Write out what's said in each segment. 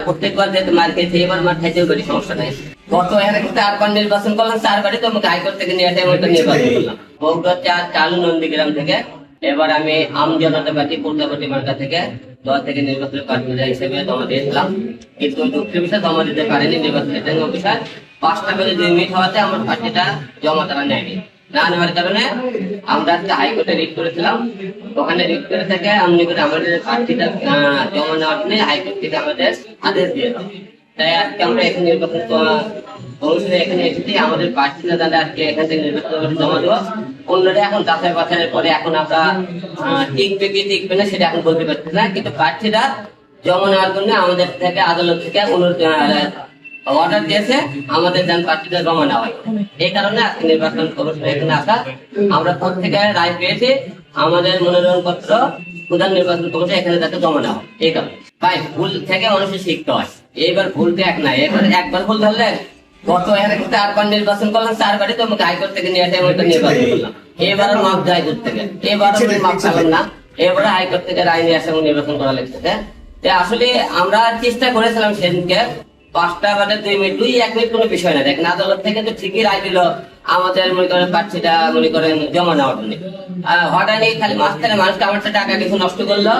প্রত্যেকবার যেহেতু মার খেয়েছে, এবার মার খাইতেও পারি, সমস্যা নেই। গত এর 4বার নির্বাচন করলাম, 4বারই তো আমাকে হাইকোর্ট থেকে নিয়ে আসে নির্বাচন করলাম। বগুড়া চালু নন্দীগ্রাম থেকে। এবার আমি আম জনতা পার্টি পূর্ণাবতী মার্কা থেকে দল থেকে নির্বাচনী প্রার্থী হিসেবে জমা দিয়েছিলাম, কিন্তু দুঃখের বিষয় জমা দিতে পারেনি নির্বাচন রিটার্নিং অফিসার। 5টা বেজে 2 মিনিট হওয়াতে আমার প্রার্থীটা জমা তারা নেয়নি। না নেওয়ার কারণে আমরা আজকে হাইকোর্টে রিট করেছিলাম। ওখানে রিট করে থেকে আমাদের প্রার্থীটা জমা নেওয়ার জন্য হাইকোর্ট থেকে আমাদের আদেশ দিয়ে দাও। তাই আজকে আমরা এখানে নির্বাচন অনুষ্ঠানে এখানে এসেছি। আমাদের প্রার্থীরা যারা আজকে এখান থেকে নির্বাচন জমা দেবো, অন্যরা এখন যাচাই বাছাইয়ের পরে এখন আমরা টিকবে কি টিকবে না সেটা এখন বলতে পারছি না, কিন্তু প্রার্থীরা জমা নেওয়ার জন্য আমাদের থেকে আদালত থেকে অর্ডার দিয়েছে আমাদের যেন প্রার্থীদের জমা নেওয়া হয়। এই কারণে আজকে নির্বাচন কমিশনে এখানে আসা। আমরা কোর্ট থেকে রায় পেয়েছি আমাদের মনোনয়ন পত্র প্রধান নির্বাচন কমিশন এখানে যাতে জমা নেওয়া হয়। এই কারণে ভাই ভুল থেকে মানুষের শিখতে হয়। এইবার ভুলতে এক নাই, এবার একবার ভুল ধরলেন। গত এর 4বার নির্বাচন করলাম, 4বারই তো আমাকে হাইকোর্ট থেকে নিয়ে আসে নির্বাচন করলাম। এবারও মাপ যায় হাইকোর্ট থেকে, এবারও মাপ পাবেন না। এবারে হাইকোর্ট থেকে রায় নিয়ে আসে নির্বাচন করা লাগছে। আসলে আমরা চেষ্টা করেছিলাম সেদিনকে 5টা বাজে 2 মিনিট, 1 মিনিট কোনো বিষয় না। দেখেন আদালত থেকে তো ঠিকই রায় দিল আমাদের মনে করেন প্রার্থীটা মনে করেন জমা নেওয়ার জন্য। হয়রানি খালি মাঝখানে মানুষকে আমার টাকা কিছু নষ্ট করলো,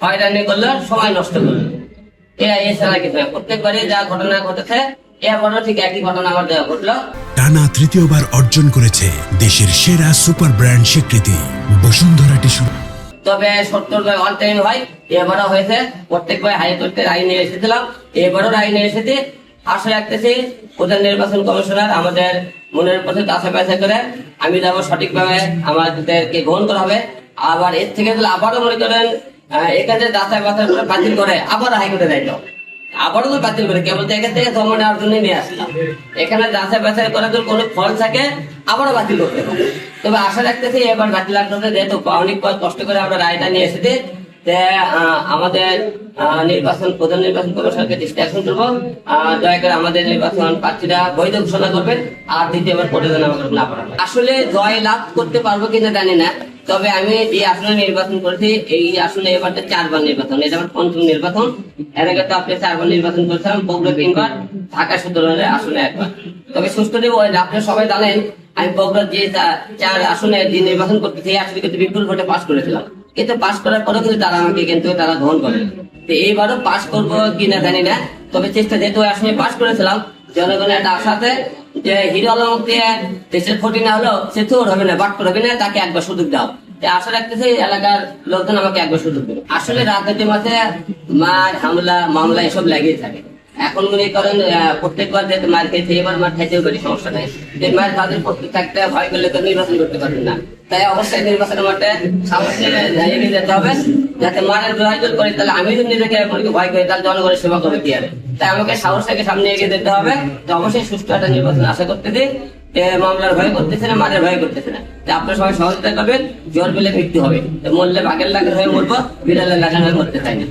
হয়রানি করলো, সময় নষ্ট করলো, এছাড়া কিছু না। প্রত্যেকবারই যা ঘটনা ঘটেছে এবারও ঠিক একই ঘটনা আমার দেওয়া ঘটলো। টানা 3য়বার অর্জন করেছে দেশের সেরা সুপার ব্র্যান্ড স্বীকৃতি বসুন্ধরা টিস্যু। তবে 70 অন টাইম হয়, এবারও হয়েছে। প্রত্যেকবার হাইকোর্টে রায় নিয়ে এসেছিলাম, এবারও রায় নিয়ে এসেছি। আশা রাখতেছি প্রধান নির্বাচন কমিশনার আমাদের মনের পথে যাচাই বাছাই করে আমি যাবো সঠিকভাবে আমাদেরকে গ্রহণ করা হবে। আবার এর থেকে আবারও মনে করেন এখানে যাচাই বাছাই করে বাতিল করে আবার হাইকোর্টে যাইতো, আবারও তো বাতিল করে কেবল এখান থেকে জমা নেওয়ার জন্য নিয়ে আসলাম। এখানে যাচাই বাছাই করার জন্য কোনো ফল থাকে আবারও বাতিল করতে হবে। তবে আশা রাখতেছি এবার বাতিল লাগতে, যেহেতু অনেক কষ্ট করে আমরা রায়টা নিয়ে এসেছি, আমাদের প্রধান নির্বাচন কমিশনকে দৃষ্টি আকর্ষণ করবো, দয়া করে আমাদের নির্বাচন প্রার্থীরা বৈধ ঘোষণা করবেন আর দ্বিতীয়বার প্রতিদিন আমাকে না পাঠাবেন। আসলে জয় লাভ করতে পারবো কিনা জানি না, তবে আমি যে আসনে নির্বাচন করেছি এই আসনে এবার 4বার নির্বাচন, এটা আমার 5ম নির্বাচন। এর আগে তো আপনি 4বার নির্বাচন করেছিলাম, বগুড়া 3বার, ঢাকা 17 আসনে 1বার। তবে সুস্থ দেব আপনি সবাই জানেন আমি বগুড়ার যে 4 আসনে যে নির্বাচন করতেছি এই আসলে কিন্তু বিপুল ভোটে পাস করেছিলাম, কিন্তু পাস করার পরেও কিন্তু তারা আমাকে তারা গ্রহণ করে। তো এইবারও পাস করবো কিনা জানি না, তবে চেষ্টা যেহেতু আসলে পাস করেছিলাম, জনগণের একটা আশা আছে যে হিরো আলমক দিয়ে দেশের ক্ষতি না হলেও সে চোর হবে না, বাট্টর হবে না, তাকে একবার সুযোগ দাও। আশা রাখতেছে এলাকার লোকজন আমাকে একবার সুযোগ দেবে। আসলে রাজনীতির মাঝে মার হামলা মামলা এসব লাগিয়ে থাকে। এখন মনে করেন প্রত্যেকবার যেহেতু মার খেয়েছে, এবার মার খাইতেও পারি, সমস্যা নেই। মায়ের তাদের প্রত্যেক থাকতে ভয় করলে তো নির্বাচন করতে পারবেন না। তাই অবশ্যই নির্বাচনের মাঠে সামনে এগিয়ে যেতে হবে, যাতে মারের ভয় করি। তাহলে আমি যদি নিজেকে ভয় করি তাহলে জনগণের সেবা করবে কি আর। তাই আমাকে সাহস থেকে সামনে এগিয়ে যেতে হবে। তো অবশ্যই সুষ্ঠু একটা নির্বাচন আশা করতেছি। মামলার ভয় করতেছে না, মারের ভয় করতেছে না। আপনার সবাই সহযোগিতা করবেন। জোর পেলে মৃত্যু হবে, মরলে বাঘের লাগার হয়ে মরবো, বিড়ালের লাগার হয়ে মরতে চাই না।